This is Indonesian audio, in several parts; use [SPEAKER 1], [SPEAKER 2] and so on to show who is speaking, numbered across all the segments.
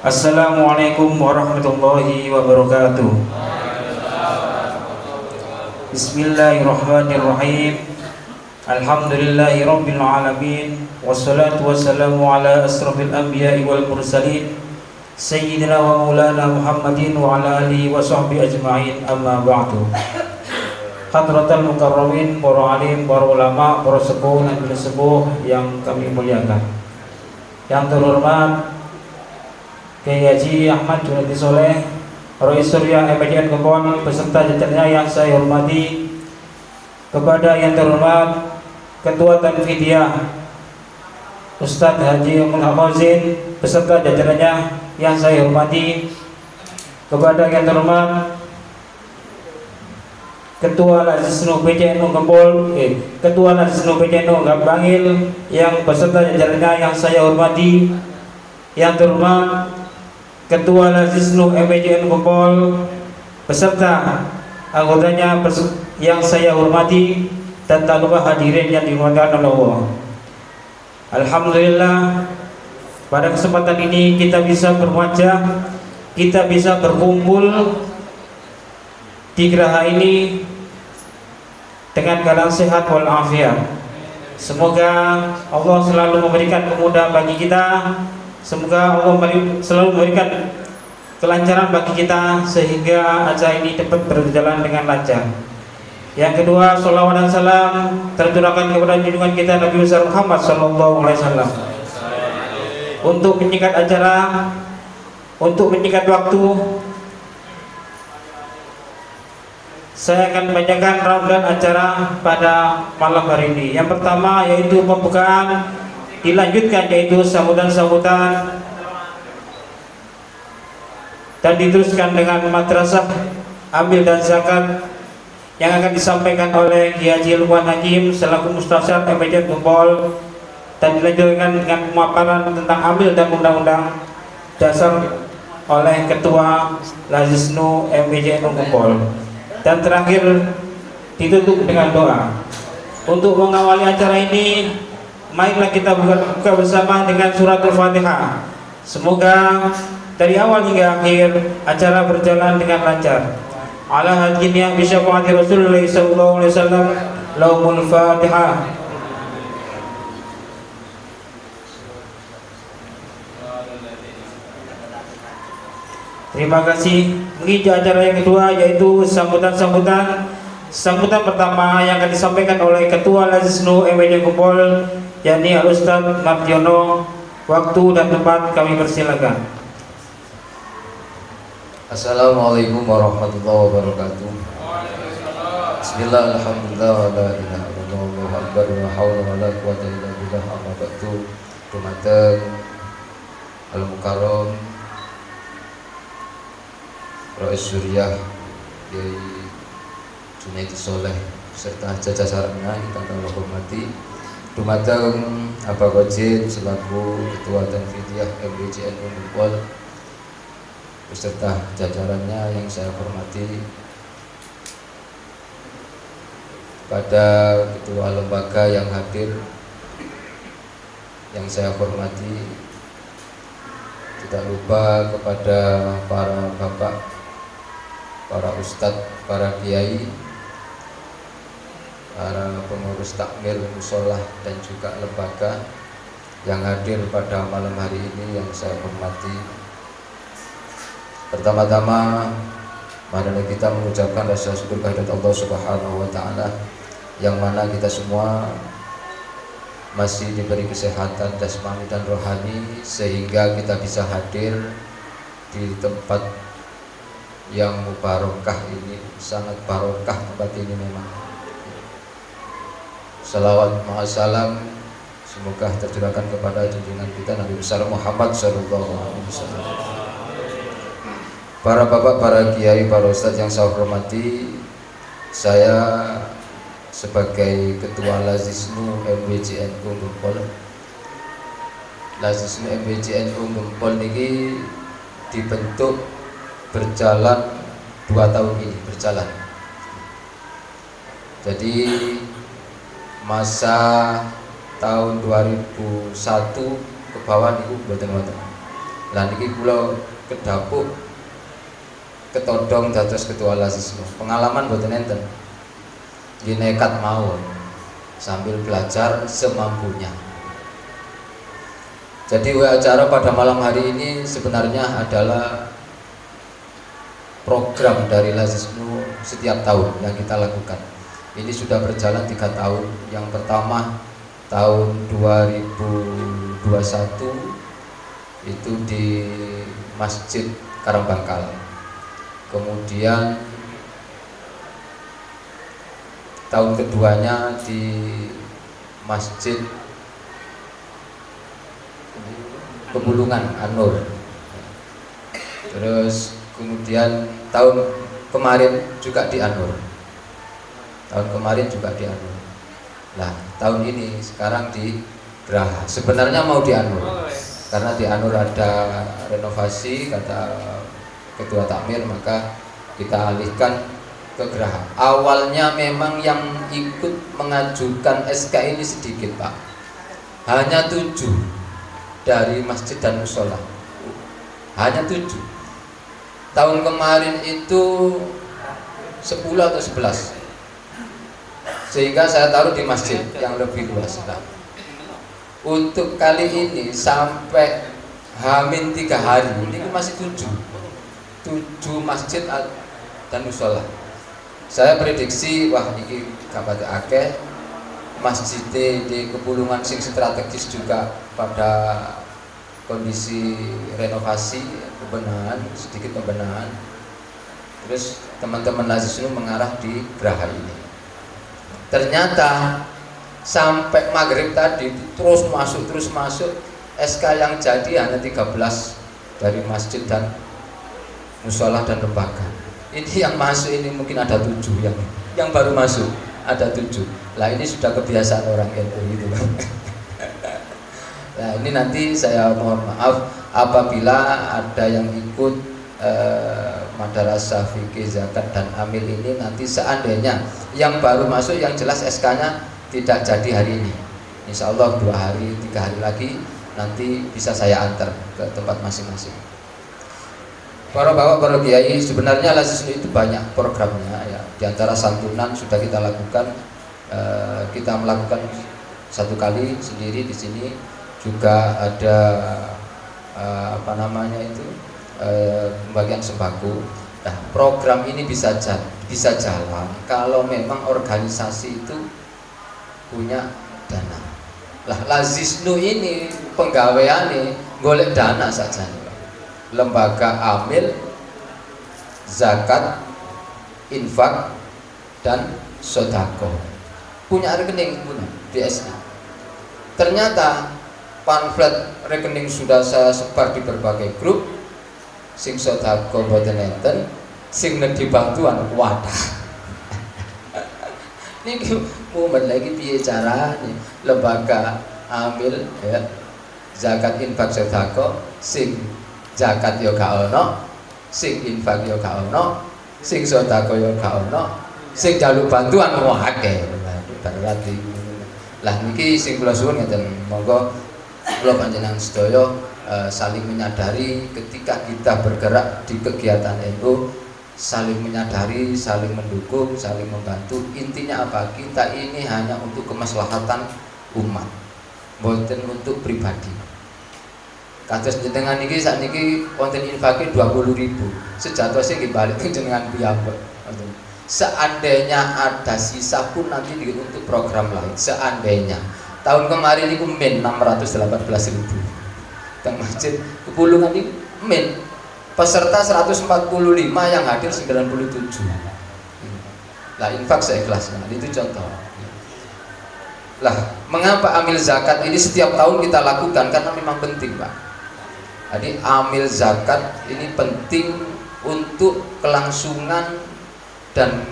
[SPEAKER 1] Assalamualaikum warahmatullahi wabarakatuh. Bismillahirrahmanirrahim. Alhamdulillahi rabbil alamin. Wassalatu wassalamu ala asrafil anbiya'i wal mursalin Sayyidina wa maulana Muhammadin wa ala alihi wa sahbihi ajma'in, amma ba'du. Hadratal mukarramin, para alim, para ulama, para sepuh dan bila sepuh yang kami muliakan. Yang terhormat Kiai Haji Ahmad Junaidi Soleh, Rais Surya MPDN Gempol beserta jajarannya yang saya hormati. Kepada yang terhormat Ketua Tanfidiyah Ustadz Haji Mulhamazin beserta jajarannya yang saya hormati. Kepada yang terhormat Ketua Lazisnu PCNU Gempol, Ketua Lazisnu PCNU Bangil yang beserta jajarannya yang saya hormati. Yang terhormat Ketua Lazisnu MPCNU Gempol beserta anggotanya yang saya hormati, dan tak lupa hadirin yang dimuliakan oleh Allah. Alhamdulillah, pada kesempatan ini kita bisa berwajah, kita bisa berkumpul di geraha ini dengan keadaan sehat walafiat. Semoga Allah selalu memberikan kemudahan bagi kita. Semoga Allah selalu memberikan kelancaran bagi kita sehingga acara ini dapat berjalan dengan lancar. Yang kedua, sholawat dan salam tercurahkan kepada junjungan kita Nabi besar Muhammad SAW. Untuk menyingkat acara, untuk menyingkat waktu, saya akan membacakan rangkaian acara pada malam hari ini. Yang pertama yaitu pembukaan, dilanjutkan yaitu sambutan-sambutan, dan diteruskan dengan madrasah ambil dan zakat yang akan disampaikan oleh Kiai Haji Lukman Hakim selaku Mustasyar MPDN Gempol, dan dilanjutkan dengan pemaparan tentang ambil dan undang-undang dasar oleh Ketua Lazisnu MPDN Gempol, dan terakhir ditutup dengan doa. Untuk mengawali acara ini, marilah kita buka bersama dengan surat Al-Fatihah. Semoga dari awal hingga akhir acara berjalan dengan lancar. Ala hadiniyah bisyafaati Rasulullah sallallahu alaihi wasallam. Lahumul Fatihah. Terima kasih. Menuju acara yang kedua yaitu sambutan-sambutan. Sambutan pertama yang akan disampaikan oleh Ketua Lazisnu MPDN Gempol, yakni Al-Ustadz Mardiono. Waktu dan tempat kami persilakan.
[SPEAKER 2] Assalamualaikum warahmatullahi wabarakatuh. Bismillah, alhamdulillah, wa la ilaha illallah, wallahu akbar, wa hawla wa la quwwata illa billah, amma ba'du. Dumateng Al-Mukarram Rais Surya Kiai Junaidi Soleh serta jajarannya kita hormati. Dumateng Abah Wajid selaku Ketua Tanfidiyah MPCNU Gempol beserta jajarannya yang saya hormati. Pada ketua lembaga yang hadir yang saya hormati, tidak lupa kepada para bapak, para ustadz, para kiai, para pengurus takmir, musolah, dan juga lembaga yang hadir pada malam hari ini yang saya hormati. Pertama-tama, marilah kita mengucapkan rasa syukur kehadirat Allah Subhanahu wa Ta'ala, yang mana kita semua masih diberi kesehatan jasmani dan rohani sehingga kita bisa hadir di tempat yang mubarakah ini. Sangat barokah tempat ini memang. Salawat ma'asalam semoga tercurahkan kepada junjungan kita Nabi besar Muhammad SAW. Para bapak, para kiai, para ustadz yang saya hormati, saya sebagai Ketua Lazisnu MPCNU Gempol. Lazisnu MPCNU Gempol ini dibentuk berjalan 2 tahun ini berjalan. Jadi masa tahun 2001 ke bawah niku mboten wonten. Lah niki kula kedapuk ketodong dados ketua Lazisnu. Pengalaman mboten enten. Nggih nekat mawon sambil belajar semampunya. Jadi acara pada malam hari ini sebenarnya adalah program dari Lazisnu setiap tahun yang kita lakukan. Ini sudah berjalan 3 tahun. Yang pertama tahun 2021 itu di Masjid Karangbangkal. Kemudian tahun keduanya di Masjid Pebulungan An-Nur. Terus kemudian tahun kemarin juga di An-Nur. Tahun kemarin juga di An-Nur. Nah, tahun ini sekarang di Geraha. Sebenarnya mau di An-Nur. Karena di An-Nur ada renovasi kata Ketua Takmir, maka kita alihkan ke Geraha. Awalnya memang yang ikut mengajukan SK ini sedikit, Pak. Hanya 7 dari masjid dan musola, hanya 7. Tahun kemarin itu 10 atau 11, sehingga saya taruh di masjid yang lebih luas. Nah, untuk kali ini sampai Hamin 3 hari ini masih 7 masjid dan musola. Saya prediksi wah ini kabar akeh masjid di Kepulungan sing strategis juga pada kondisi renovasi, sedikit pembenahan. Terus teman-teman Lazisnu mengarah di Geraha ini. Ternyata sampai maghrib tadi terus masuk SK yang jadi hanya 13 dari masjid dan musola dan lembaga. Ini yang masuk ini mungkin ada 7 yang baru masuk ada 7. Lah ini sudah kebiasaan orang NU gitu. Nah ini nanti saya mohon maaf apabila ada yang ikut madrasah fikih zakat dan amil ini, nanti seandainya yang baru masuk yang jelas SK-nya tidak jadi hari ini, insya Allah 2 hari 3 hari lagi nanti bisa saya antar ke tempat masing-masing. Para bapak, para kiai, sebenarnya Lazisnu itu banyak programnya ya. Di antara santunan sudah kita lakukan, kita melakukan 1 kali sendiri di sini, juga ada pembagian sembako. Nah, program ini bisa jalan kalau memang organisasi itu punya dana. Lah Lazisnu ini penggaweane golek dana saja. Lembaga amil, zakat, infak, dan sodako punya rekening punya BSI. Ternyata pamflet rekening sudah saya sebar di berbagai grup. Sing sodako boten enten, sing nedhi bantuan wadah. Niki momen lagi piye carane lembaga amil ya, zakat, infak, sodako, sing zakat yo gak ono, sing infak yo gak ono, sing sedekah yo gak ono, sing jaluk bantuan akeh. Berarti lah niki sing kula suwun ngeten, monggo kula panjenengan sedaya saling menyadari ketika kita bergerak di kegiatan NU, saling menyadari, saling mendukung, saling membantu. Intinya apa? Kita ini hanya untuk kemaslahatan umat, mboten untuk pribadi. Kados jenengan niki sakniki konten infake 20.000. Sejatosnya nggih balik jenengan piyambak. Seandainya ada sisa pun nanti untuk program lain. Seandainya tahun kemarin niku min 618.000. Teng masjid Kepulungan niku min peserta 145 yang hadir 97. Lah infak seikhlasnya. Itu contoh. Lah mengapa amil zakat ini setiap tahun kita lakukan? Karena memang penting, Pak. Jadi amil zakat ini penting untuk kelangsungan dan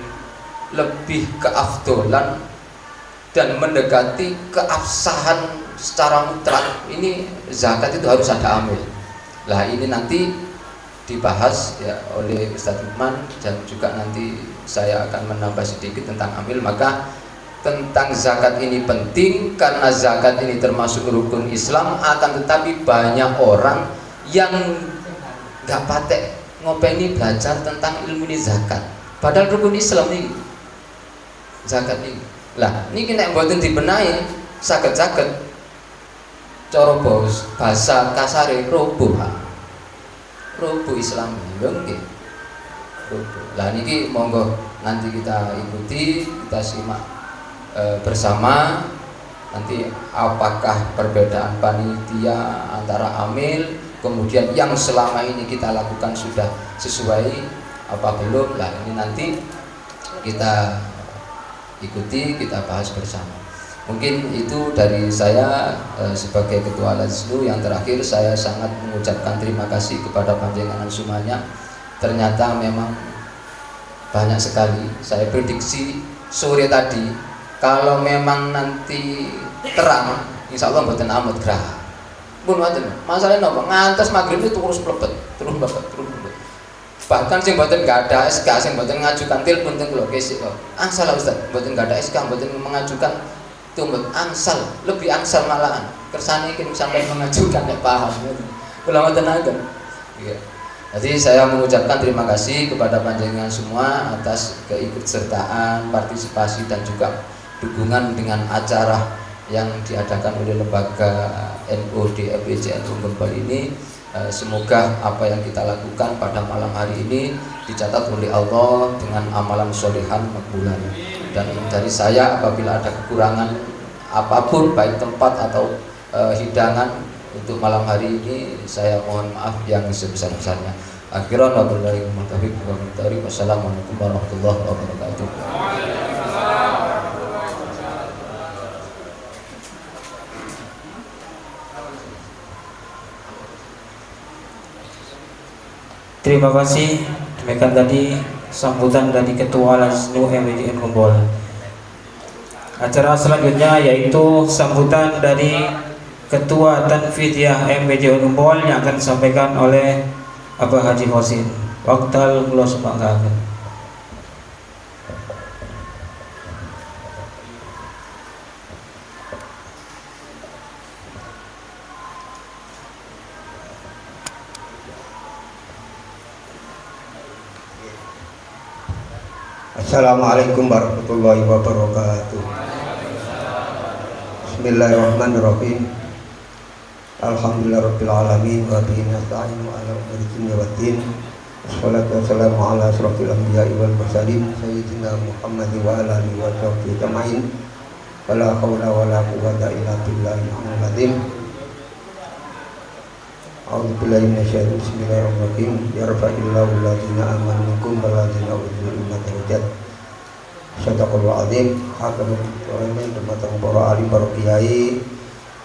[SPEAKER 2] lebih keafdolan dan mendekati keabsahan secara mutlak. Ini zakat itu harus ada amil. Lah ini nanti dibahas ya oleh Ustadz Lukman dan juga nanti saya akan menambah sedikit tentang amil. Maka tentang zakat ini penting karena zakat ini termasuk rukun Islam, akan tetapi banyak orang yang nggak patek ngopeni belajar tentang ilmu ini zakat, padahal rukun Islam ini zakat ini. Lah ini nek mboten dibenahi saged-saged cara bahasa kasare roboh Islam lho nggih. Lah niki monggo nanti kita ikuti, kita simak bersama nanti apakah perbedaan panitia antara amil kemudian yang selama ini kita lakukan sudah sesuai apa belum. Lah ini nanti kita ikuti, kita bahas bersama. Mungkin itu dari saya sebagai ketua Lajnu. Yang terakhir saya sangat mengucapkan terima kasih kepada panjenengan semuanya. Ternyata memang banyak sekali. Saya prediksi sore tadi kalau memang nanti terang, insya Allah mboten amot gerah. Pun mboten. Masalahnya nopo ngantos maghrib itu terus plepet, terus plepet. Bahkan sing mboten enggak ada SK, sing mboten ngajukan telepon teng kula kesik kok. Angsal Ustaz, mboten enggak ada SK, mboten mengajukan tumbet angsal, lebih angsal malahan. Kersane iki sampai mengajukan nek paham. Kula mboten agen. Iya. Jadi saya mengucapkan terima kasih kepada panjenengan semua atas keikutsertaan, partisipasi dan juga dukungan dengan acara yang diadakan oleh lembaga NOD FEJNU Gempol ini. Semoga apa yang kita lakukan pada malam hari ini dicatat oleh Allah dengan amalan solehan makbulan. Dan dari saya apabila ada kekurangan apapun baik tempat atau hidangan untuk malam hari ini, saya mohon maaf yang sebesar-besarnya. Akhiran wabillahi taufiq wal hidayah. Wassalamualaikum warahmatullahi wabarakatuh.
[SPEAKER 1] Terima kasih. Demikian tadi sambutan dari Ketua Lajnu MWJN Gempol. Acara selanjutnya yaitu sambutan dari Ketua Tanfidiyah MWJN Gempol yang akan disampaikan oleh Abah Haji Hosin. Waktal kula sumanggaken.
[SPEAKER 3] Assalamualaikum warahmatullahi wabarakatuh. Bismillahirrahmanirrahim. Alhamdulillahirabbil alamin wa bihi nasta'inu ala umuri dunya waddin. Wassalatu wassalamu ala asrofil anbiya'i wal mursalin sayyidina Muhammad wa ala alihi wa sahbihi ajma'in. Wala haula wala quwwata illa billahil aliyyil azim. A'udzu billahi minasyaitonir rajim. Bismillahirrahmanirrahim. Yarfa'illahu alladziina aamanu minkum wal ladziina utul ilma darajat. Sadaqallahul azim. Hadirin dumateng para alim para kiai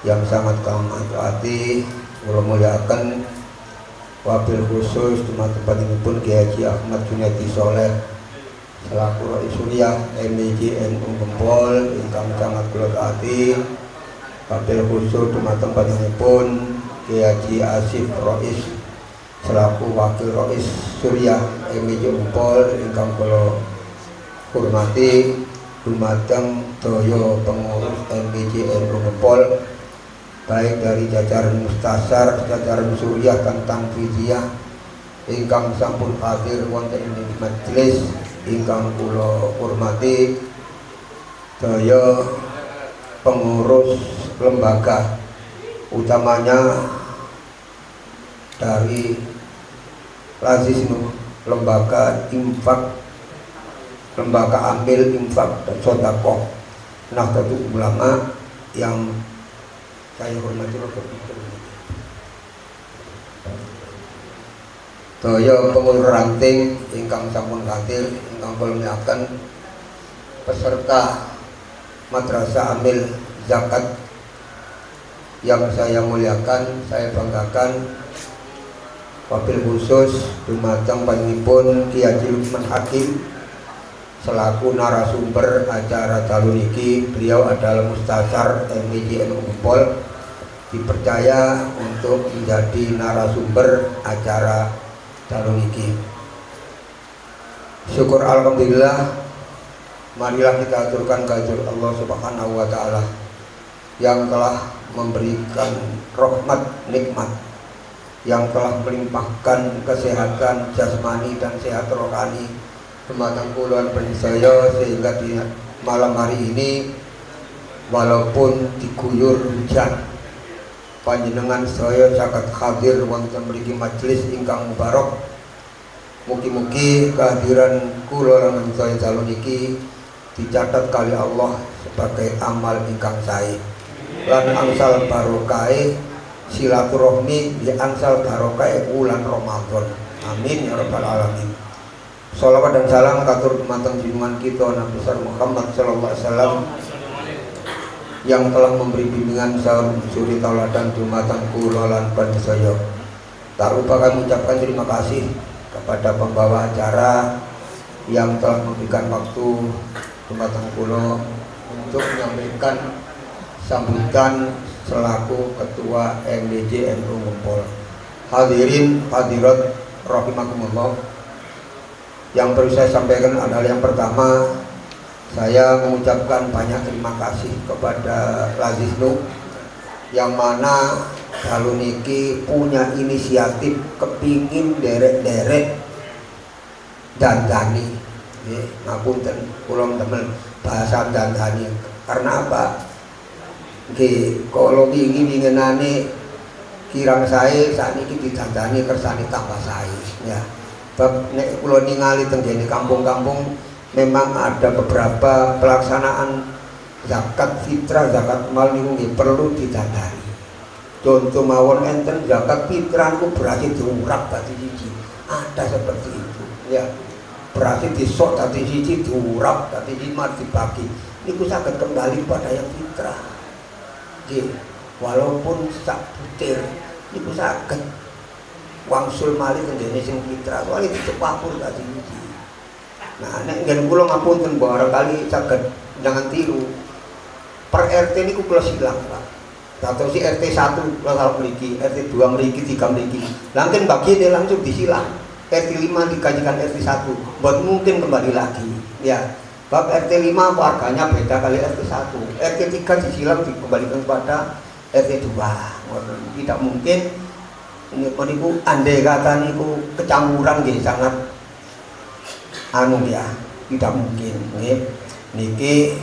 [SPEAKER 3] yang sangat kami taati, kula muliakan, wabil khusus dumateng panjenenganipun Kiai Haji Ahmad Junaidi Sholeh selaku Rais Suriah MWJNU Gempol ingkang sangat kula taati. Wabil khusus dumateng panjenenganipun Kiai Haji Asif Rais selaku Wakil Rais Suriah MWJNU Gempol ingkang kula hormati. Dumateng daya pengurus MWJNU Gempol baik dari jajaran mustasar, jajaran suriah dan tanfidiyah ingkang sampun hadir wonten ing majelis ingkang kula hormati, daya pengurus lembaga utamanya dari Lajnu, lembaga infak, lembaga amil infak dan sedekah Nahdlatul Ulama yang saya hormati daya pengurus ranting ingkang sampun hadir ingkang kula muliakan, peserta madrasah amil zakat yang saya muliakan, saya banggakan. Wabil khusus dumateng panjenenganipun Ki Haji Lukman Hakim selaku narasumber acara dalu niki. Beliau adalah mustasar MWJNU Gempol, dipercaya untuk menjadi narasumber acara dalu niki. Syukur alhamdulillah marilah kita aturkan kehadirat Allah Subhanahu wa taala yang telah memberikan rahmat nikmat, yang telah melimpahkan kesehatan jasmani dan sehat rohani dumateng kula saya, sehingga di malam hari ini walaupun diguyur hujan panjenengan saya saged hadir wonten mriki majelis ingkang mubarak. Mugi-mugi kehadiran kula lan saya calon iki dicatat kali Allah sebagai amal ingkang sae lan angsal barokahe silaturahmi di angsal barokahe bulan Ramadan. Amin ya rabbal alamin. Shalawat dan salam katur dumateng junjungan kita Nabi besar Muhammad sallallahu alaihi wasallam yang telah memberi bimbingan sahur suri tauladan dumateng kula lan panjenengan. Tak lupa kami ucapkan terima kasih kepada pembawa acara yang telah memberikan waktu dumateng kula untuk menyampaikan sambutan selaku Ketua MDJ NU Ngempol. Hadirin hadirat rahimakumullah. Yang perlu saya sampaikan adalah yang pertama, saya mengucapkan banyak terima kasih kepada Lazisnu yang mana kalau niki punya inisiatif kepingin derek-derek dandani. Ngapunten kula temen bahasa dandani. Karena apa? Kalau ingin-inginane kirang saya saat ini didandani kersane tambah saya ya. Bab nek kula ningali teng kene kampung-kampung memang ada beberapa pelaksanaan zakat fitrah, zakat mal niku nggih perlu didandani. Contoh mawon enten zakat fitrah niku berarti diurap dadi siji. Ada seperti itu ya. Berarti disok dadi siji diurap dadi 5 dibagi. Niku saged kembali pada yang fitrah. Nggih, walaupun sak butir niku saged wangsul malih tenggene sing fitrah, soalnya dicepapur dadi siji. Nah, nek nggen kula ngapunten barangkali saged jangan tiru. Per RT niku kula silang, Pak. Atau si RT 1 kula mriki, RT 2 mriki, 3 mriki. Langken bagine langsung disilang. RT 5 dikajikan RT 1. Buat mungkin kembali lagi. Ya. Bab RT 5 warganya beda kali RT 1. RT 3 disilang dikembalikan kepada RT 2. Tidak mungkin ini niku andai kata niku kecampuran nggih sangat anu ya, tidak mungkin nggih. Niki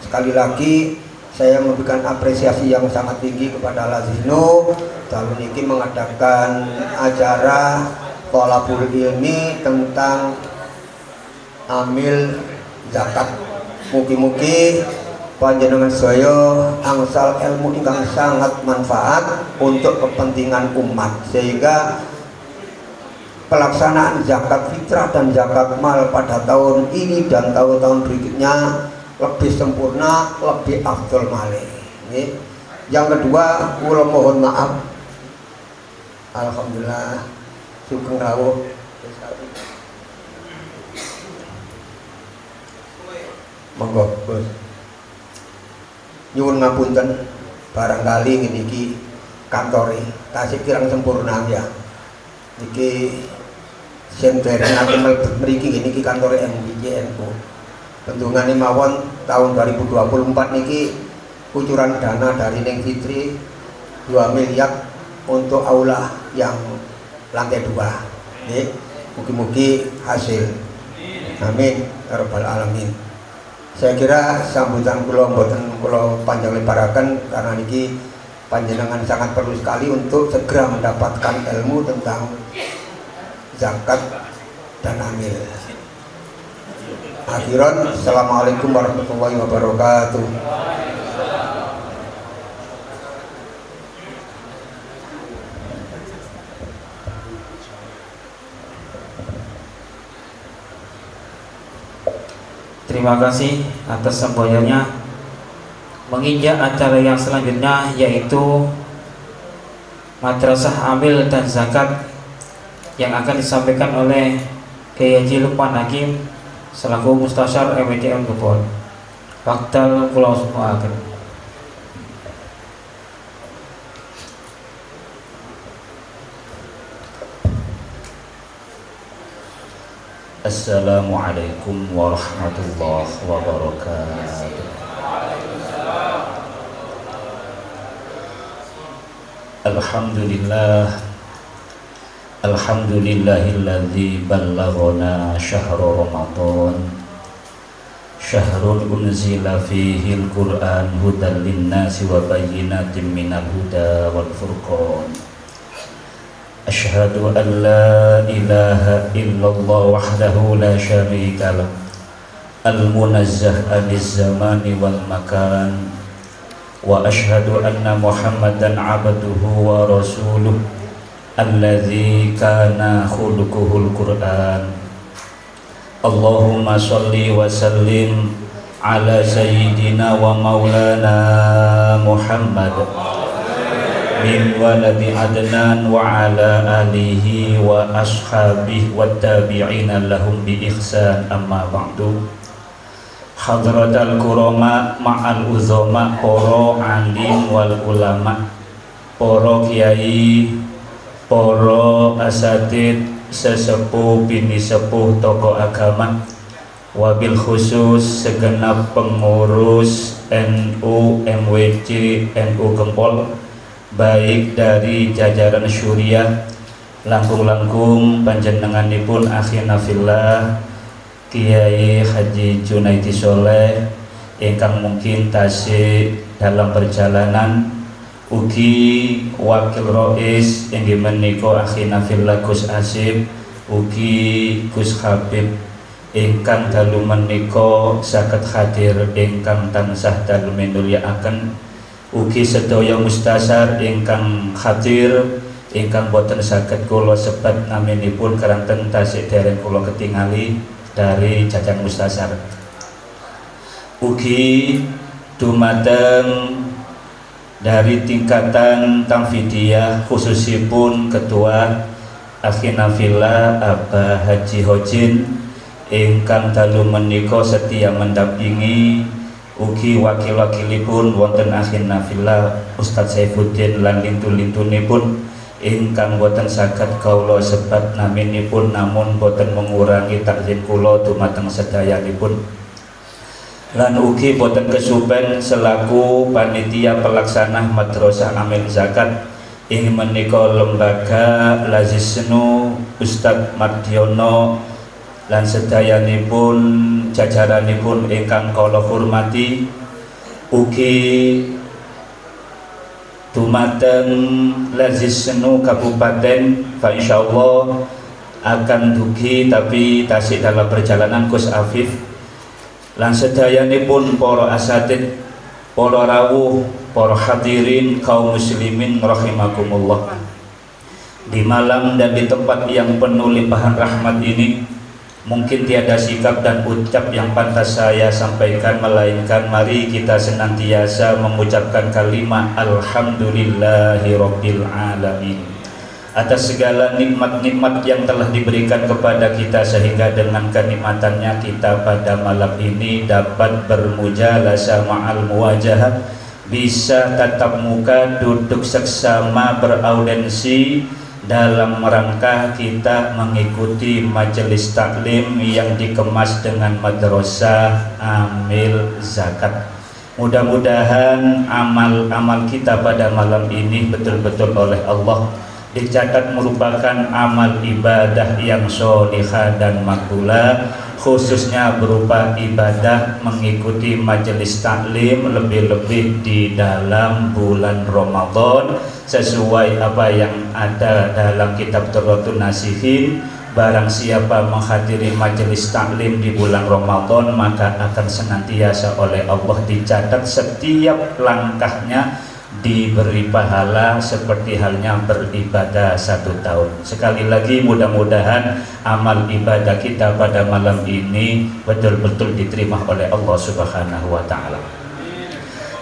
[SPEAKER 3] sekali lagi saya memberikan apresiasi yang sangat tinggi kepada Lazino lalu niki mengadakan acara thalabul ilmi tentang amil zakat. Mugi-mugi panjenengan saya angsal ilmu ingkang sangat manfaat untuk kepentingan umat, sehingga pelaksanaan zakat fitrah dan zakat mal pada tahun ini dan tahun-tahun berikutnya lebih sempurna, lebih afdol malih. Yang kedua, kula mohon maaf. Alhamdulillah sugeng rawuh. Monggo, Bos. Nyuwun ngapunten barangkali niki kantore tasih kirang sempurna ya. Niki sing dereng mriki niki kantore MDJ NU. Bendungane mawon tahun 2024 niki kucuran dana dari Neng Fitri 2 miliar untuk aula yang lantai 2. Nggih, mugi-mugi hasil. Amin ya rabbal alamin. Saya kira sambutan kula mboten kula panjang lebaraken karena niki panjenengan sangat perlu sekali untuk segera mendapatkan ilmu tentang zakat dan amil. Akhiran, assalamualaikum warahmatullahi wabarakatuh.
[SPEAKER 1] Terima kasih atas semboyannya. Menginjak acara yang selanjutnya yaitu Madrasah Amil dan Zakat yang akan disampaikan oleh Kiai Haji Lukman Hakim selaku Mustasyar MDM Ngempol. Waktal kula suwun. Assalamualaikum warahmatullahi wabarakatuh. Alhamdulillahilladzi ballaghana syahra Ramadan, syahrun unzila fihi al-Qur'an hudan linnasi wa bayyinatin minal huda wal furqan. Asyhadu an la ilaha illallah wahdahu la syarika lah, al-munazzah aniz zamani wal makan, wa asyhadu anna Muhammadan abduhu wa rasuluh alladzi kana khuluquhul Qur'an. Allahumma sholli wa sallim ala sayyidina wa maulana Muhammad min waladi Adnan wa ala alihi wa ashabihi wa tabi'ina lahum bi ihsan, amma ba'du. Hadratal kurama ma'al uzama, poro alim wal ulama, poro kiai, poro asatid, sesepuh bini sepuh tokoh agama, wabil khusus segenap pengurus NU MWC NU Gempol, baik dari jajaran syuriah langkung-langkung panjenenganipun akhina fillah Kiai Haji Junaidi Soleh ingkang mungkin tasih dalam perjalanan, ugi wakil rois inggih menika akhina fillah Gus Asif, ugi Gus Habib ingkang dalu menika saged hadir ingkang tansah dalu minulyaken, ugi sedaya mustasar ingkang hadir ingkang boten saged kula sebat naminipun keranten tasih dereng kula ketingali dari jajan mustasar, ugi dumateng dari tingkatan Tamfidiyah khususipun ketua akhina fillah Abah Haji Hojin ingkang dalu menika setia mendampingi, ugi wakil-wakilipun wonten akhina fillah Ustadz Saifuddin lan lintu-lintunipun ingkang boten saged kawula sebat naminipun, namun boten mengurangi takzim kula dumateng sedayanipun. Lan ugi boten kesupen selaku panitia pelaksana Madrasah Amil Zakat ing menika lembaga Lazisnu Ustadz Mardiono lan sedayanipun jajaranipun ingkang kula hormati, ugi dumateng Lazisnu Kabupaten fa insyaallah akan dugi tapi tasik dalam perjalanan Gus Afif lan sedayanipun para asatid, para rawuh, para hadirin kaum muslimin rahimakumullah. Di malam dan di tempat yang penuh limpahan rahmat ini, mungkin tiada sikap dan ucap yang pantas saya sampaikan, melainkan mari kita senantiasa mengucapkan kalimat alhamdulillahirabbil alamin atas segala nikmat-nikmat yang telah diberikan kepada kita, sehingga dengan kenikmatannya kita pada malam ini dapat bermujalasah ma'al muwajahah, bisa tatap muka, duduk seksama, beraudensi dalam rangka kita mengikuti majelis taklim yang dikemas dengan Madrasah Amil Zakat. Mudah-mudahan amal-amal kita pada malam ini betul-betul oleh Allah dicatat merupakan amal ibadah yang sholihah dan makbulah, khususnya berupa ibadah mengikuti majelis taklim, lebih-lebih di dalam bulan Ramadan, sesuai apa yang ada dalam kitab Turratun Nasihin. Barang siapa menghadiri majelis taklim di bulan Ramadan, maka akan senantiasa oleh Allah dicatat setiap langkahnya diberi pahala seperti halnya beribadah 1 tahun. Sekali lagi mudah-mudahan amal ibadah kita pada malam ini betul-betul diterima oleh Allah Subhanahu wa ta'ala.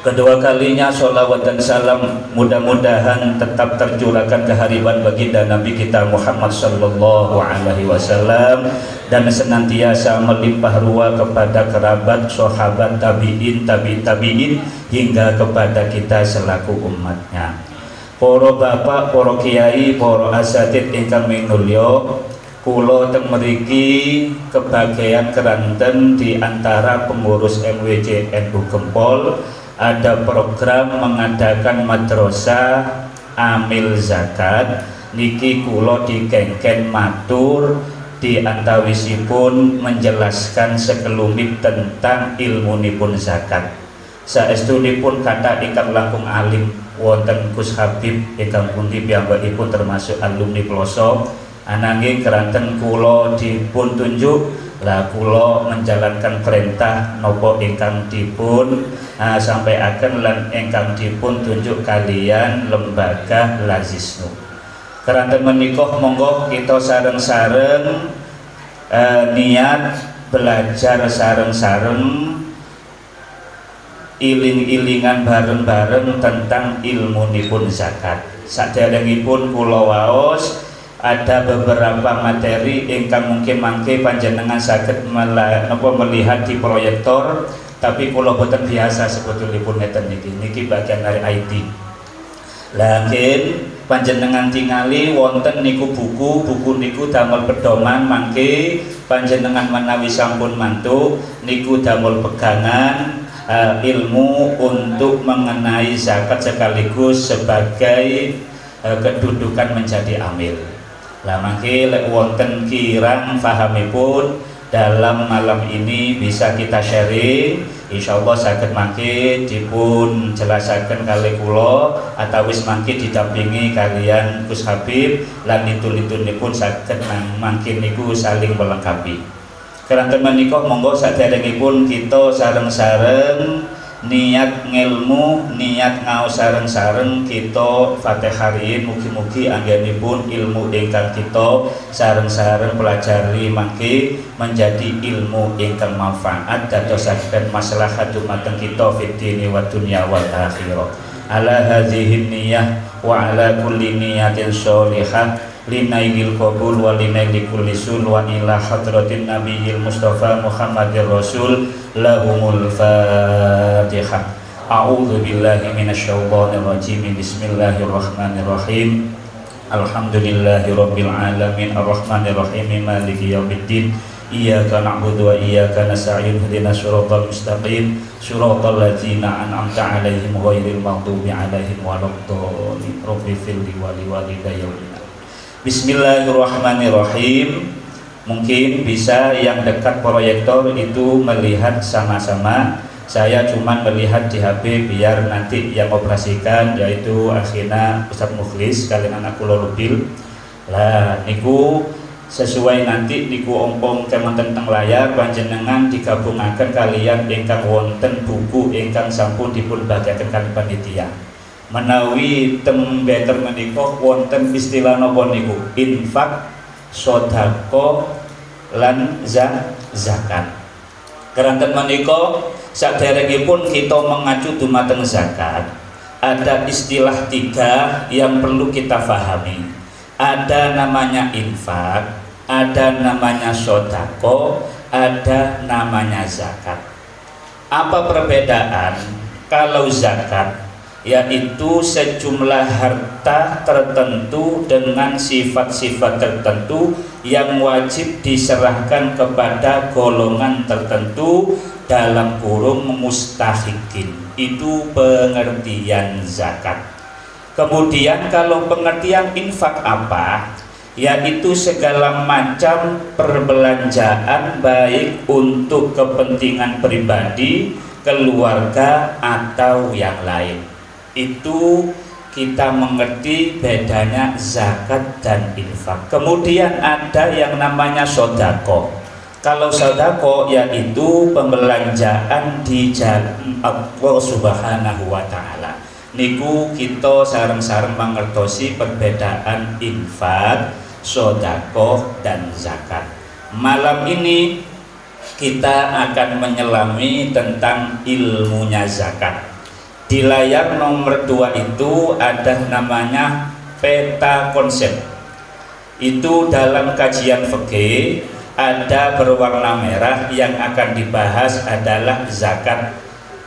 [SPEAKER 1] Kedua kalinya sholawat dan salam mudah-mudahan tetap tercurahkan kehariban baginda Nabi kita Muhammad sallallahu alaihi wasallam dan senantiasa melimpah ruah kepada kerabat, sahabat, tabi'in, tabi'in hingga kepada kita selaku umatnya. Para bapak, para kiai, para asatid ingkang minulya,
[SPEAKER 4] Kulo teng mriki kebagian keranten di antara pengurus MWJ NU Gempol ada program mengadakan madrasah amil zakat. Niki kulo dikengken matur di antawisipun menjelaskan sekelumit tentang ilmunipun zakat. Saestunipun kata ingkang langkung alim wonten Gus Habib ingkang pundi piyambakipun termasuk alumni Ploso. Ananging keranten kula dipun tunjuk lah kula menjalankan perintah nopo ingkang dipun sampaiaken lan ingkang dipun tunjuk kalian lembaga Lazisnu. Keranten menika monggo kita sareng-sareng niat belajar sareng-sareng iling-ilingan bareng-bareng tentang ilmunipun zakat. Saderengipun kula waos ada beberapa materi ingkang mungkin mangke panjenengan saged melihat di proyektor, tapi kula boten biasa sebetulipun ngeten niki bagian dari IT. Lakin panjenengan tingali wonten niku buku niku damel pedoman mangke panjenengan menawi sampun mantuk niku damel pegangan ilmu untuk mengenai zakat sekaligus sebagai kedudukan menjadi amil. Lah mangke lek wonten kirang fahamipun dalam malam ini bisa kita sharing, insyaallah saged mangke dipun jelasaken kalih kula atawis mangke didampingi kalian Gus Habib lan litu-litunipun saged mangke niku saling melengkapi. Keranten menika monggo saderengipun kita sareng-sareng niat ngilmu, niat ngaos sareng-sareng kita Fatihariin mugi-mugi anggenipun ilmu ingkang kita sareng-sareng pelajari mangke menjadi ilmu ingkang manfaat dadosaken maslahat dumateng kita fid dini wa dunya wal akhirah. Ala hadhihi niyyah wa ala kulli niyatin sholihah linailil qabul wa linaili kulli sul wa ila hadratin nabiyil mustafa Muhammadir Rasul lahumul Fatihah. A'udzu billahi minasyaitonir rajim. Bismillahirrahmanirrahim. Alhamdulillahirabbil alamin arrahmanir rahim maliki yaumiddin. Iyyaka na'budu wa iyyaka nasta'in ihdinas siratal mustaqim siratal ladzina an'amta 'alaihim ghairil maghdubi 'alaihim waladdallin. Rabbi fil walidayya. Bismillahirrahmanirrahim. Mungkin bisa yang dekat proyektor itu melihat sama-sama. Saya cuma melihat di HP biar nanti yang operasikan yaitu akhirnya Ustaz Mukhlis kalian anak kula Lubil. Lah niku sesuai nanti niku ompong kemanten teng layar panjenengan digabungaken kalian ingkang wonten buku ingkang sampun dipun bagiaken kalian panitia. Menawi tembeter menika wonten istilah napa niku? Infak, sedekah lan zakat. Keranten menika saderengipun kita mengacu dumateng zakat, ada istilah tiga yang perlu kita fahami. Ada namanya infak, ada namanya sedekah, ada namanya zakat. Apa perbedaan? Kalau zakat yaitu sejumlah harta tertentu dengan sifat-sifat tertentu yang wajib diserahkan kepada golongan tertentu dalam kurung mustahikin. Itu pengertian zakat. Kemudian kalau pengertian infak apa? Yaitu segala macam perbelanjaan baik untuk kepentingan pribadi, keluarga atau yang lain. Itu kita mengerti bedanya zakat dan infak. Kemudian ada yang namanya sedekah. Kalau sedekah yaitu pembelanjaan di jalan Allah Subhanahu wa taala. Niku kita sareng-sareng mangertosi perbedaan infak, sedekah dan zakat. Malam ini kita akan menyelami tentang ilmunya zakat. Di layar nomor 2 itu ada namanya peta konsep. Itu dalam kajian fikih ada berwarna merah yang akan dibahas adalah zakat.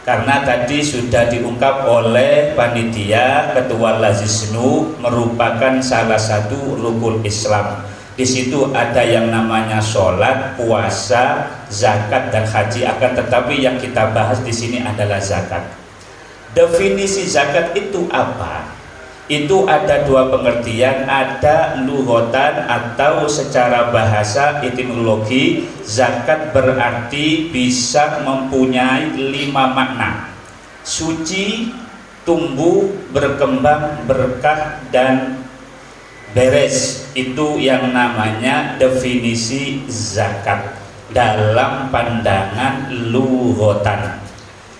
[SPEAKER 4] Karena tadi sudah diungkap oleh panitia Ketua Lazisnu merupakan salah satu rukun Islam. Di situ ada yang namanya sholat, puasa, zakat dan haji. Akan tetapi yang kita bahas di sini adalah zakat. Definisi zakat itu apa? Itu ada dua pengertian, ada lughatan atau secara bahasa etimologi. Zakat berarti bisa mempunyai 5 makna: suci, tumbuh, berkembang, berkah, dan beres. Itu yang namanya definisi zakat dalam pandangan lughatan.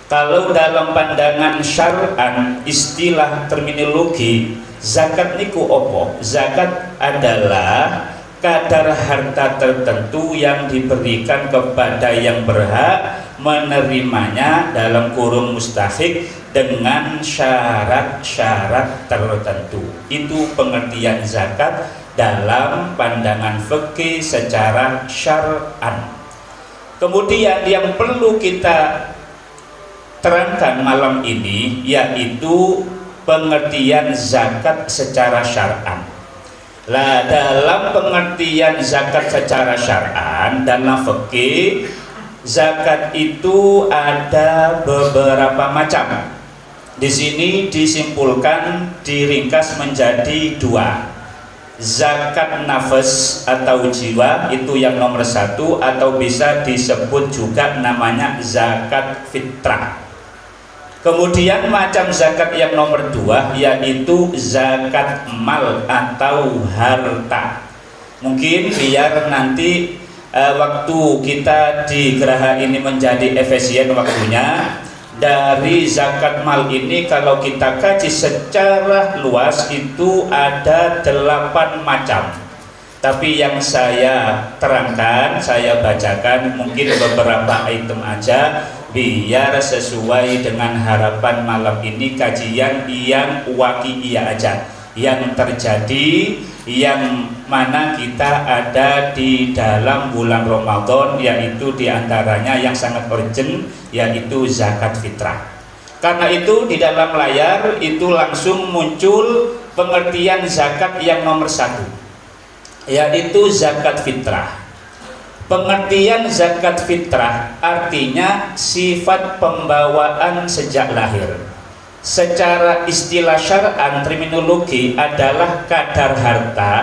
[SPEAKER 4] Kalau dalam pandangan syar'an, istilah terminologi, zakat niku opo? Zakat adalah kadar harta tertentu yang diberikan kepada yang berhak menerimanya dalam kurung mustahik dengan syarat-syarat tertentu. Itu pengertian zakat dalam pandangan fikih secara syar'an. Kemudian yang perlu kita terangkan malam ini yaitu pengertian zakat secara syar'an. Lah, dalam pengertian zakat secara syar'an dalam fikih, zakat itu ada beberapa macam. Di sini disimpulkan, diringkas menjadi 2. Zakat nafas atau jiwa, itu yang nomor 1, atau bisa disebut juga namanya zakat fitrah. Kemudian macam zakat yang nomor 2 yaitu zakat mal atau harta. Mungkin biar nanti waktu kita di geraha ini menjadi efisien waktunya, dari zakat mal ini kalau kita kaji secara luas itu ada 8 macam. Tapi yang saya terangkan, saya bacakan mungkin beberapa item aja biar sesuai dengan harapan malam ini, kajian yang waqi'iyah aja, yang terjadi, yang mana kita ada di dalam bulan Ramadan, yaitu diantaranya yang sangat urgent yaitu zakat fitrah. Karena itu di dalam layar itu langsung muncul pengertian zakat yang nomor 1 yaitu zakat fitrah. Pengertian zakat fitrah artinya sifat pembawaan sejak lahir. Secara istilah syar'an terminologi adalah kadar harta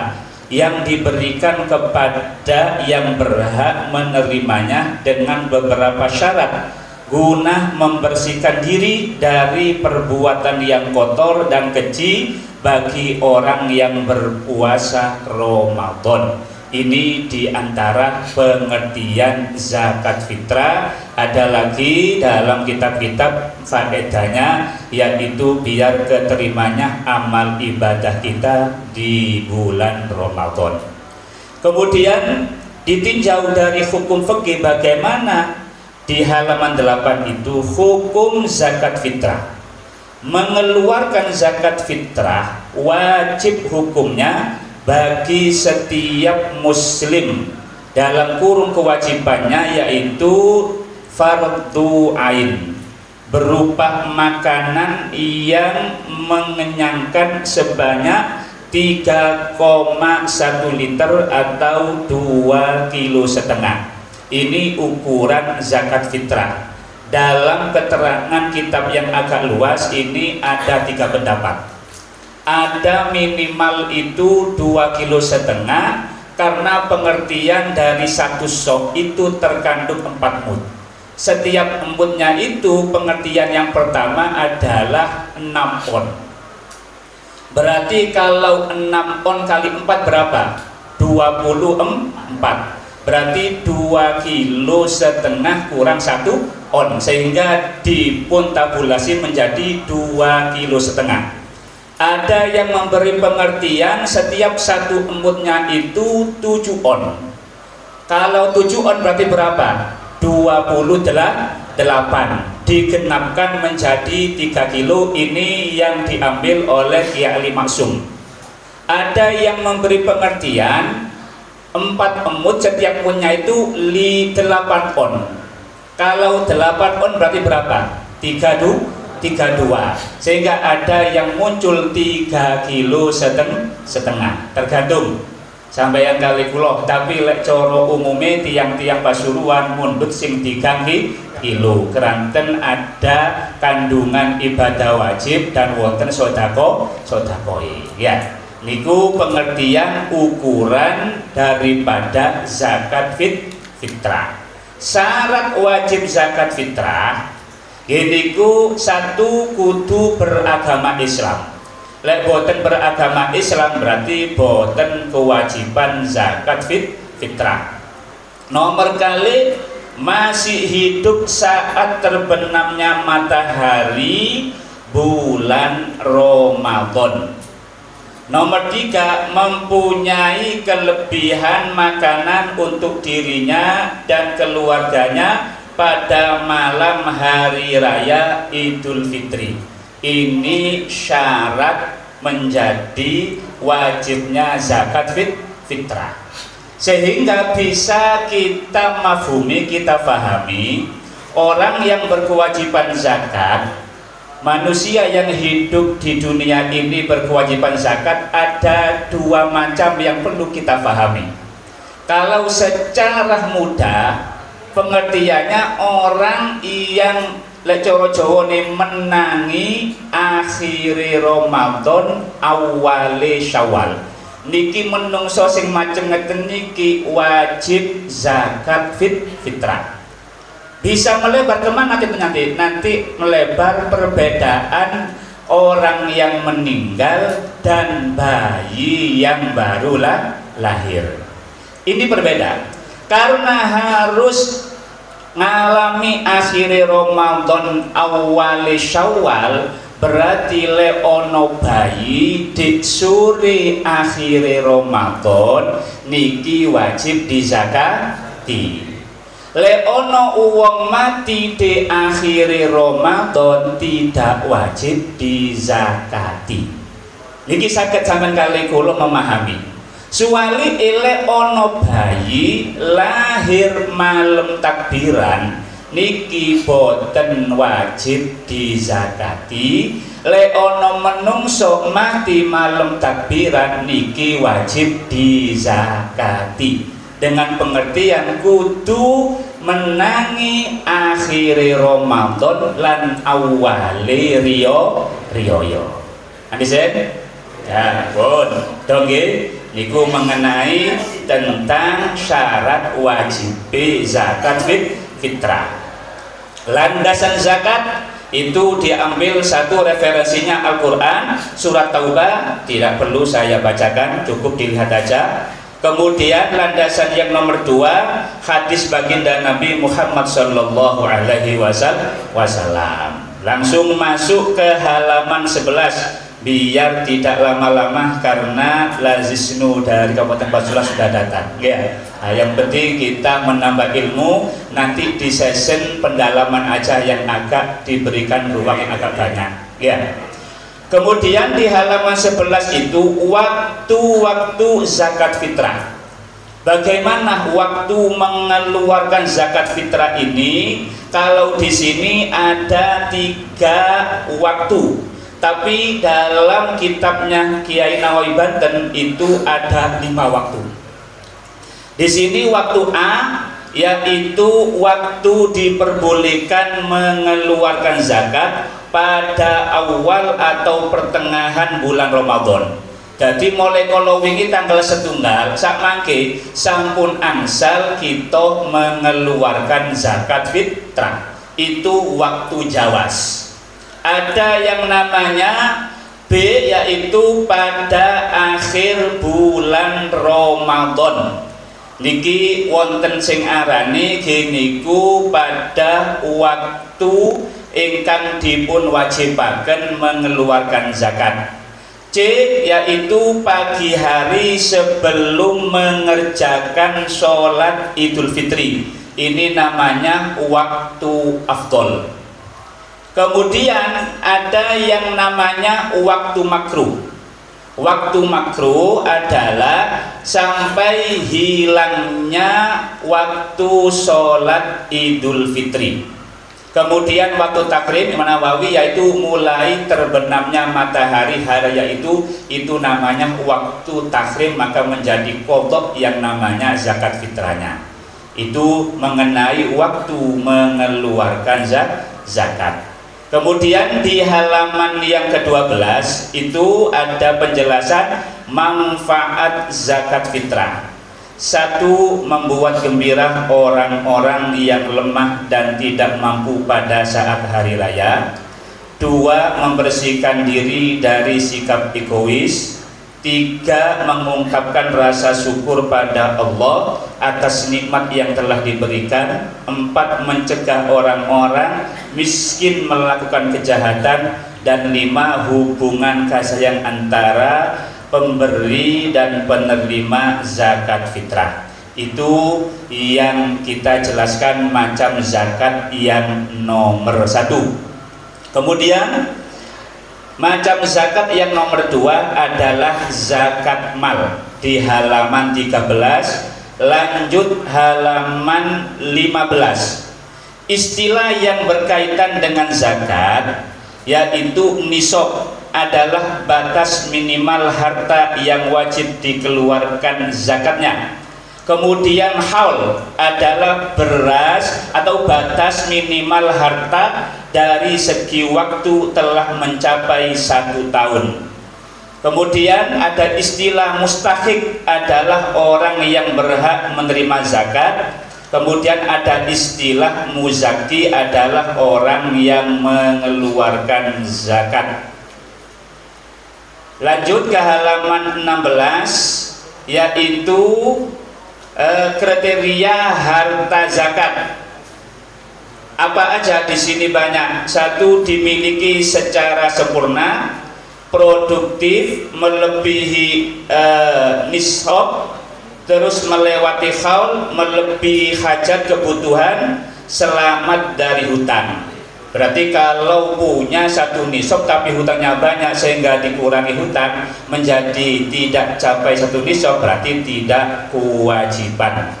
[SPEAKER 4] yang diberikan kepada yang berhak menerimanya dengan beberapa syarat guna membersihkan diri dari perbuatan yang kotor dan keji bagi orang yang berpuasa Ramadan. Ini diantara pengertian zakat fitrah. Ada lagi dalam kitab-kitab faedahnya, yaitu biar keterimanya amal ibadah kita di bulan Ramadan. Kemudian ditinjau dari hukum fikih bagaimana di halaman 8 itu hukum zakat fitrah. Mengeluarkan zakat fitrah wajib hukumnya bagi setiap muslim dalam kurung kewajibannya yaitu fardu ain, berupa makanan yang mengenyangkan sebanyak 3,1 liter atau 2,5 kilo. Ini ukuran zakat fitrah. Dalam keterangan kitab yang agak luas ini ada 3 pendapat. Ada minimal itu 2,5 kilo karena pengertian dari 1 sok itu terkandung 4 mud. Setiap mudnya itu pengertian yang pertama adalah 6 on. Berarti kalau 6 on kali 4 berapa? 24. Berarti 2,5 kilo kurang 1 on, sehingga dipuntabulasi menjadi 2,5 kilo. Ada yang memberi pengertian setiap 1 embutnya itu 7 on. Kalau 7 on berarti berapa? 28, digenapkan menjadi 3 kilo. Ini yang diambil oleh Kiai Ali Maksum. Ada yang memberi pengertian 4 emut setiap emutnya itu 8 on. Kalau 8 on berarti berapa? 32, sehingga ada yang muncul 3,5 kilo, tergantung. sampeyan kali kula, tapi lek cara umume tiang-tiang Pasuruan mundhut sing diganggi kilo keranten ada kandungan ibadah wajib dan wonten sodakoi ya. Niku pengertian ukuran daripada zakat fitrah. Syarat wajib zakat fitrah niku satu kudu beragama Islam. Lek boten beragama Islam berarti boten kewajiban zakat fitrah. Nomor kali masih hidup saat terbenamnya matahari bulan Ramadan. Nomor 3, mempunyai kelebihan makanan untuk dirinya dan keluarganya pada malam hari raya Idul Fitri. Ini syarat menjadi wajibnya zakat fitrah. Sehingga bisa kita mafhumi, kita pahami, orang yang berkewajiban zakat, manusia yang hidup di dunia ini berkewajiban zakat, ada dua macam yang perlu kita pahami. Kalau secara mudah pengertiannya, orang yang lecoro Jawa menangi akhiri Ramadan awale Syawal niki menungso sing macem ngeten niki wajib zakat fitrah. Bisa melebar kemana kita nanti melebar perbedaan orang yang meninggal dan bayi yang baru lahir. Ini berbeda karena harus ngalami akhiri Ramadan awali Syawal, berarti le ono bayi di sore akhiri Ramadan niki wajib dizakati. Le ono uang mati di akhiri Ramadan tidak wajib dizakati. Niki saged sampean kali kula memahami. Suwali ele ono bayi lahir malam takbiran niki boten wajib dizakati. Le ono menungso mati malam takbiran niki wajib dizakati. Dengan pengertian kudu menangi akhiri Ramadan lan awali riyo. Andisen? Ya, pun. Dongge niku mengenai tentang syarat wajib zakat fitrah. Landasan zakat itu diambil satu referensinya Al-Quran surat Taubah, tidak perlu saya bacakan, cukup dilihat aja. Kemudian landasan yang nomor 2 hadis baginda Nabi Muhammad Sallallahu Alaihi Wasallam. Langsung masuk ke halaman 11 biar tidak lama-lama karena Lazisnu dari Kabupaten Pasuruan sudah datang ya. Nah, yang penting kita menambah ilmu, nanti di session pendalaman aja yang agak diberikan ruang yang agak banyak ya. Kemudian di halaman 11 itu waktu-waktu zakat fitrah. Bagaimana waktu mengeluarkan zakat fitrah ini? Kalau di sini ada 3 waktu, tapi dalam kitabnya Kiai Nawawi Banten itu ada 5 waktu. Di sini waktu A yaitu waktu diperbolehkan mengeluarkan zakat pada awal atau pertengahan bulan Ramadan. Jadi mulai kalau wingi tanggal 1 sak mangke sampun angsal kita mengeluarkan zakat fitrah. Itu waktu Jawas. Ada yang namanya B yaitu pada akhir bulan Ramadan. Niki wonten sing arani geniku pada waktu ingkang dipun wajibaken mengeluarkan zakat. C yaitu pagi hari sebelum mengerjakan sholat Idul Fitri. Ini namanya waktu afdol. Kemudian ada yang namanya waktu makruh. Waktu makruh adalah sampai hilangnya waktu sholat Idul Fitri. Kemudian waktu takrim Imam Nawawi yaitu mulai terbenamnya matahari hari yaitu itu namanya waktu takrim, maka menjadi qadha yang namanya zakat fitrahnya. Itu mengenai waktu mengeluarkan zakat. Kemudian di halaman yang ke-12 itu ada penjelasan manfaat zakat fitrah. 1. Membuat gembira orang-orang yang lemah dan tidak mampu pada saat hari raya. 2. Membersihkan diri dari sikap egois. 3. Mengungkapkan rasa syukur pada Allah atas nikmat yang telah diberikan. 4. Mencegah orang-orang miskin melakukan kejahatan. Dan 5. Hubungan kasih sayang antara pemberi dan penerima zakat fitrah. Itu yang kita jelaskan macam zakat yang nomor 1. Kemudian macam zakat yang nomor 2 adalah zakat mal di halaman 13. Lanjut halaman 15. Istilah yang berkaitan dengan zakat yaitu nisab adalah batas minimal harta yang wajib dikeluarkan zakatnya. Kemudian haul adalah beras atau batas minimal harta dari segi waktu telah mencapai 1 tahun. Kemudian ada istilah mustahik adalah orang yang berhak menerima zakat. Kemudian ada istilah muzaki adalah orang yang mengeluarkan zakat. Lanjut ke halaman 16 yaitu kriteria harta zakat. Apa aja di sini banyak. 1. Dimiliki secara sempurna, produktif, melebihi nisab, terus melewati haul, melebihi hajat kebutuhan, selamat dari hutang. Berarti kalau punya 1 nisab tapi hutangnya banyak sehingga dikurangi hutang menjadi tidak capai 1 nisab, berarti tidak kewajiban.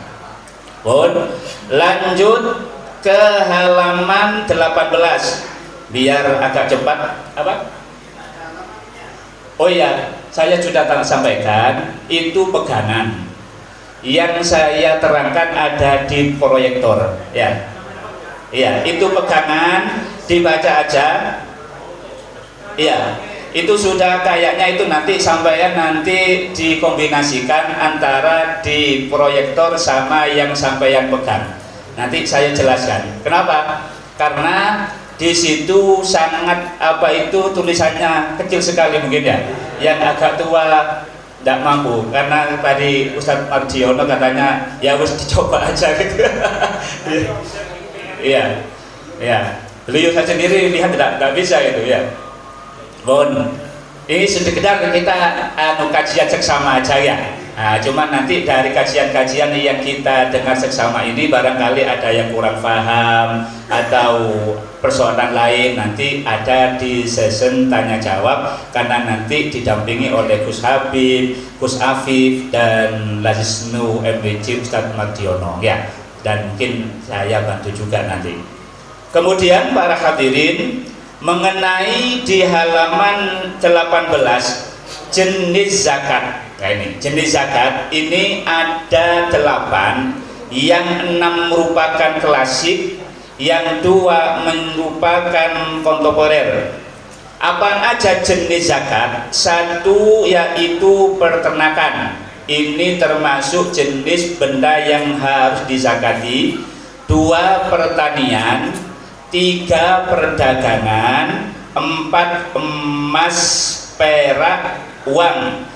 [SPEAKER 4] Lanjut ke halaman 18 biar agak cepat. Apa? Oh ya, saya sudah sampaikan itu pegangan. Yang saya terangkan ada di proyektor ya. Iya, itu pegangan, dibaca aja. Iya, itu sudah kayaknya itu nanti sampai nanti dikombinasikan antara di proyektor sama yang sampeyan pegang. Nanti saya jelaskan. Kenapa? Karena di situ sangat apa itu tulisannya kecil sekali mungkin ya. Yang agak tua tidak mampu karena tadi Ustadz Mardiono katanya ya harus dicoba aja gitu. Iya, ya. Beliau saya sendiri lihat tidak bisa itu ya. Ini sekedar kita kajian seksama aja ya. Nah, cuman nanti dari kajian-kajian yang kita dengar seksama ini barangkali ada yang kurang paham atau persoalan lain nanti ada di session tanya jawab karena nanti didampingi oleh Gus Habib, Gus Afif dan Lazisnu MBC Ustadz Mardiono ya. Dan mungkin saya bantu juga nanti. Kemudian para hadirin mengenai di halaman 18 jenis zakat. Nah ini jenis zakat ini ada 8, yang 6 merupakan klasik, yang 2 merupakan kontemporer. Apa aja jenis zakat? 1 yaitu peternakan. Ini termasuk jenis benda yang harus dizakati. 2 pertanian, 3 perdagangan, 4 emas, perak, uang.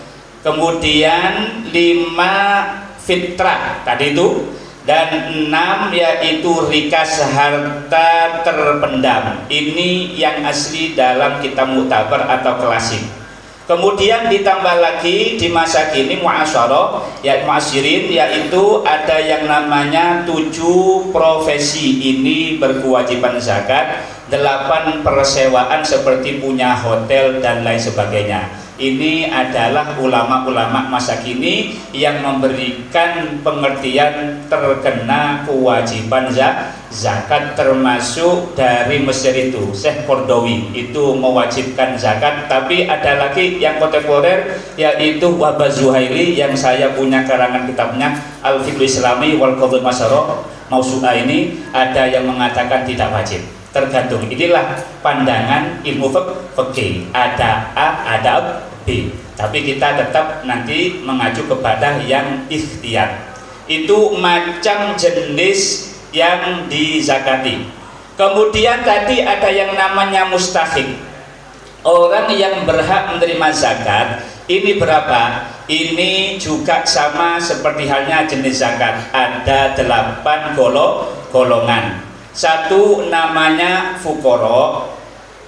[SPEAKER 4] Kemudian 5 fitrah tadi itu, dan 6 yaitu rikas harta terpendam. Ini yang asli dalam kitab Mu'tabar atau klasik. Kemudian ditambah lagi di masa kini mu'asyarah ya mu'asyirin, yaitu ada yang namanya 7 profesi ini berkewajiban zakat, 8 persewaan seperti punya hotel dan lain sebagainya. ini adalah ulama-ulama masa kini yang memberikan pengertian terkena kewajiban zakat, termasuk dari Mesir itu Syekh Qardawi itu mewajibkan zakat. Tapi ada lagi yang kontemporer yaitu Wahbah Zuhaili yang saya punya karangan kitabnya Al-Fiqh Islami wal Qadhiyah Masyarah Mausu'ah, ini ada yang mengatakan tidak wajib, tergantung. Inilah pandangan ilmu fikih, ada A, ada B, tapi kita tetap nanti mengacu kepada yang ikhtiar. Itu macam jenis yang dizakati. Kemudian tadi ada yang namanya mustahik, orang yang berhak menerima zakat. Ini berapa? Ini juga sama seperti halnya jenis zakat, ada 8 golongan. Satu namanya fukoro.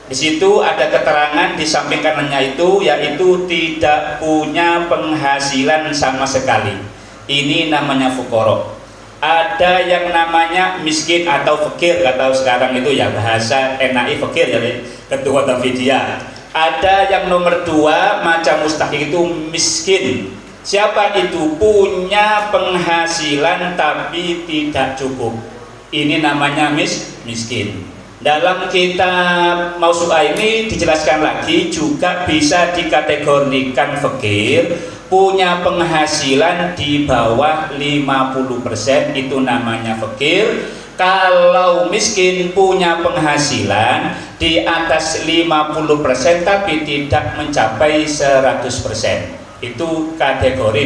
[SPEAKER 4] Di situ ada keterangan di samping kanannya itu, yaitu tidak punya penghasilan sama sekali. Ini namanya fukoro. Ada yang namanya miskin atau fakir, atau sekarang itu ya bahasa NAI fakir, jadi ketua Tafidia. Ada yang nomor 2 macam mustahik itu miskin. Siapa itu? Punya penghasilan tapi tidak cukup. Ini namanya miskin. Dalam kitab Mausu'ah ini dijelaskan lagi, juga bisa dikategorikan fakir, punya penghasilan di bawah 50%, itu namanya fakir. Kalau miskin punya penghasilan di atas 50% tapi tidak mencapai 100%, itu kategori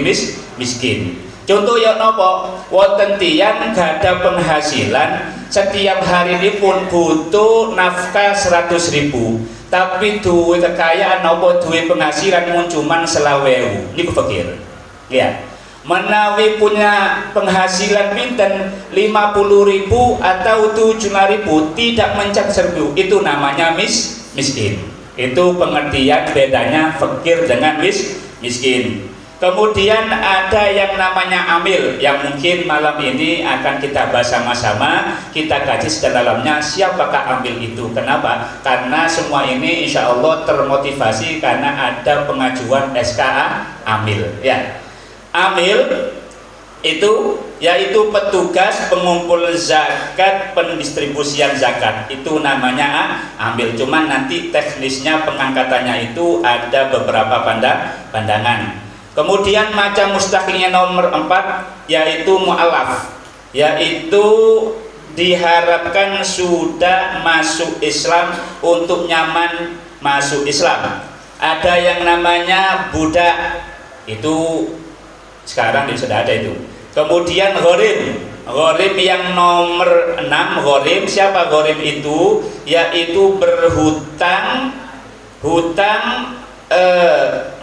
[SPEAKER 4] miskin. Contoh ya nopo, wonten tiyang gak ada penghasilan, setiap hari ini pun butuh nafkah 100.000, tapi duit kekayaan nopo duit penghasilan mun cuman 20.000, ini fakir. Ya, menawi punya penghasilan pinten 50.000 atau 75.000 tidak mencapai 1.000, itu namanya miskin. Itu pengertian bedanya fakir dengan miskin. Kemudian ada yang namanya amil, yang mungkin malam ini akan kita bahas sama-sama, kita kaji sedalamnya siapakah amil itu. Kenapa? Karena semua ini insya Allah termotivasi karena ada pengajuan SKA amil. Ya, amil itu yaitu petugas pengumpul zakat, pendistribusian zakat, itu namanya amil. Cuman nanti teknisnya pengangkatannya itu ada beberapa pandangan. Kemudian macam mustahiknya nomor 4 yaitu mu'alaf, yaitu diharapkan sudah masuk Islam untuk nyaman masuk Islam. Ada yang namanya budak, itu sekarang sudah ada itu. Kemudian gharim yang nomor 6, gharim. Siapa gharim itu? Yaitu berhutang,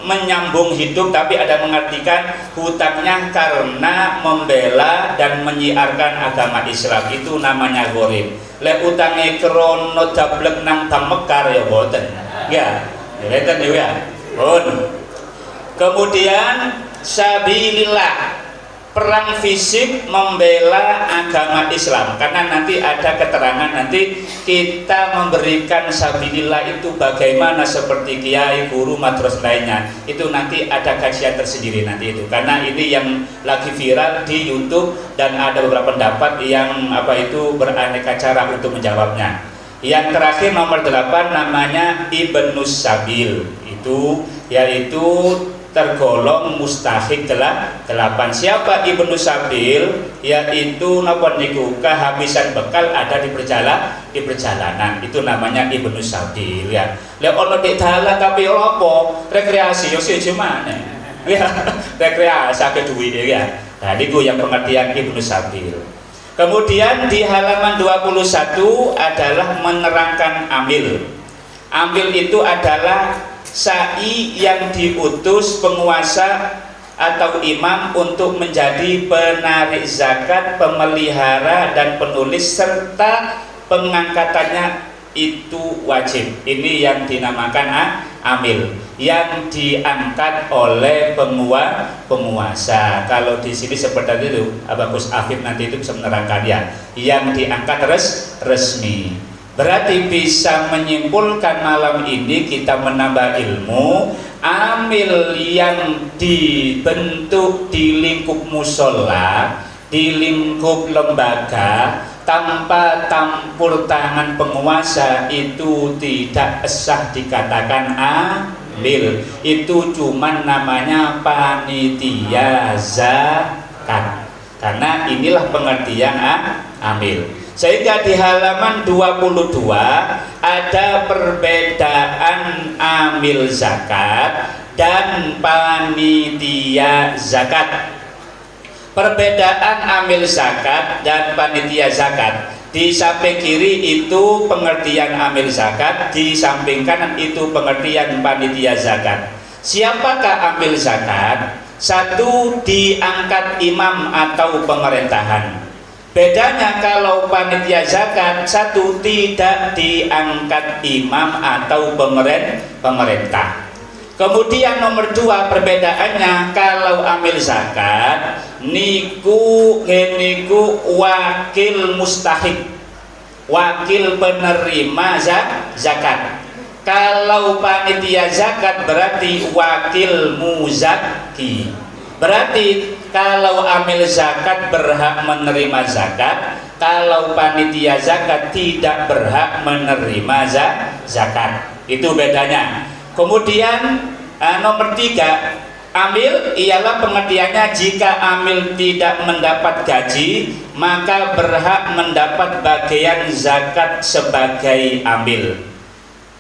[SPEAKER 4] menyambung hidup, tapi ada mengartikan hutangnya karena membela dan menyiarkan agama Islam, itu namanya gharim. Lek utange krono dablek nang tamekar ya boten. Ya, ngeten ya. Kemudian sabilillah, perang fisik membela agama Islam, karena nanti ada keterangan, nanti kita memberikan sabilillah itu bagaimana, seperti kiai, guru, madrasah lainnya, itu nanti ada kajian tersendiri nanti itu, karena ini yang lagi viral di YouTube dan ada beberapa pendapat yang beraneka cara untuk menjawabnya. Yang terakhir nomor 8 namanya Ibnus Sabil, itu yaitu tergolong mustahik 8. Siapa Ibnu Sabil? Yaitu napa niku kehabisan bekal ada di perjalanan, itu namanya Ibnu Sabil ya. Lek ono dik dalan tapi opo rekreasi yo sejumane. Ya, rekreasi ke duit ya. Nah, niku yang pengertian Ibnu Sabil. Kemudian di halaman 21 adalah menerangkan amil. Amil itu adalah sa'i yang diutus penguasa atau imam untuk menjadi penarik zakat, pemelihara dan penulis, serta pengangkatannya itu wajib. Ini yang dinamakan amil, yang diangkat oleh penguasa. Kalau di sini seperti itu, Bagus Afif nanti itu bisa menerangkan ya, yang diangkat resmi. Berarti bisa menyimpulkan malam ini kita menambah ilmu. Amil yang dibentuk di lingkup musola, di lingkup lembaga, tanpa campur tangan penguasa itu tidak sah dikatakan amil. Itu cuman namanya panitia zakat. Karena inilah pengertian amil. Sehingga di halaman 22 ada perbedaan amil zakat dan panitia zakat. Perbedaan amil zakat dan panitia zakat. Di samping kiri itu pengertian amil zakat, di samping kanan itu pengertian panitia zakat. Siapakah amil zakat? Satu, diangkat imam atau pemerintahan. Bedanya kalau panitia zakat, satu, tidak diangkat imam atau pemerintah. Kemudian nomor dua perbedaannya, kalau amil zakat niku wakil mustahik, wakil penerima zakat. Kalau panitia zakat berarti wakil muzaki. Berarti kalau amil zakat berhak menerima zakat, kalau panitia zakat tidak berhak menerima zakat. Itu bedanya. Kemudian nomor tiga, amil ialah pengertiannya jika amil tidak mendapat gaji maka berhak mendapat bagian zakat sebagai amil.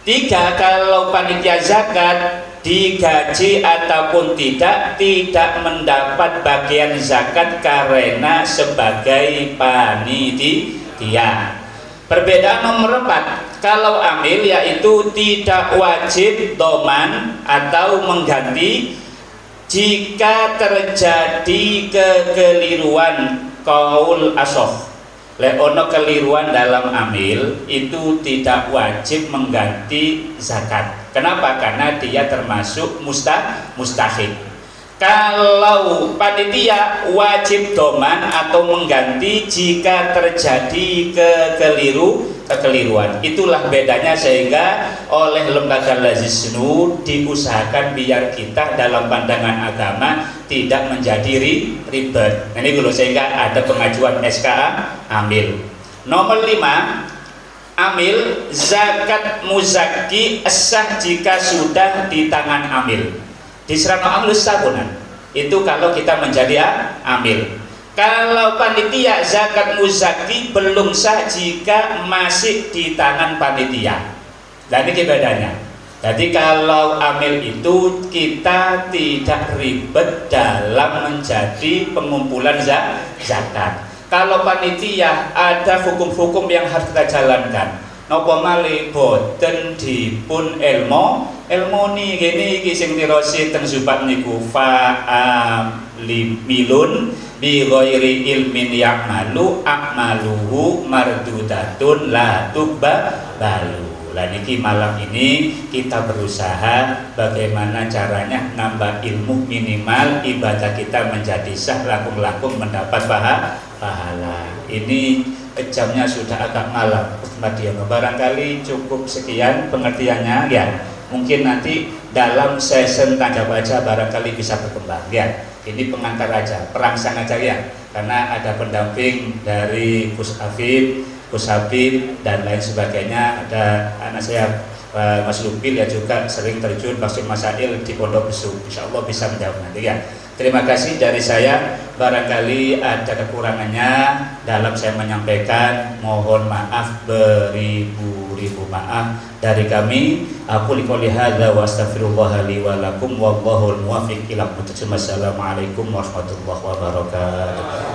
[SPEAKER 4] Tiga, kalau panitia zakat digaji ataupun tidak mendapat bagian zakat karena sebagai panitia. Perbedaan nomor 4, kalau amil yaitu tidak wajib doman atau mengganti jika terjadi kekeliruan kaul asoh. Leono keliruan dalam amil itu tidak wajib mengganti zakat. Kenapa? Karena dia termasuk mustahik. Kalau panitia wajib doman atau mengganti jika terjadi kekeliruan. Itulah bedanya, sehingga oleh lembaga Lazis Nur diusahakan biar kita dalam pandangan agama tidak menjadi ribet. Ini dulu, sehingga ada pengajuan SKA amil. Nomor 5, amil zakat muzaki sah jika sudah di tangan amil. Di serano amil sabunan itu kalau kita menjadi amil. Kalau panitia zakat muzaki belum sah jika masih di tangan panitia. Dan ini bedanya. Jadi kalau amil itu kita tidak ribet dalam menjadi pengumpulan zakat. Kalau panitia ada hukum-hukum yang harus kita jalankan. Napa malih boten dipun ilmu ni gini iki sing tirosi teng Zubat niku fa'amilun bi ghairi ilmin ya'malu a'maluhu mardudatun la tuqbalu. Lah niki malam ini kita berusaha bagaimana caranya nambah ilmu, minimal ibadah kita menjadi sah, langkung-langkung mendapat pahala. Ini jamnya sudah agak malam, barangkali cukup sekian pengertiannya ya. Mungkin nanti dalam sesi tanya baca barangkali bisa berkembang ya. Ini pengantar aja, perangsang aja ya, karena ada pendamping dari Gus Afif, Gus Habib dan lain sebagainya. Ada anak saya Mas Lupil ya, juga sering terjun Baksim Masail di Pondok Besu. Insya Allah bisa menjawab nanti ya. Terima kasih dari saya. Barangkali ada kekurangannya dalam saya menyampaikan, mohon maaf beribu-ribu maaf dari kami. Aku liqouli hadza wa astaghfirullah li wa lakum wallahul muwaffiq ila aqwamit thoriq. Assalamualaikum warahmatullahi wabarakatuh.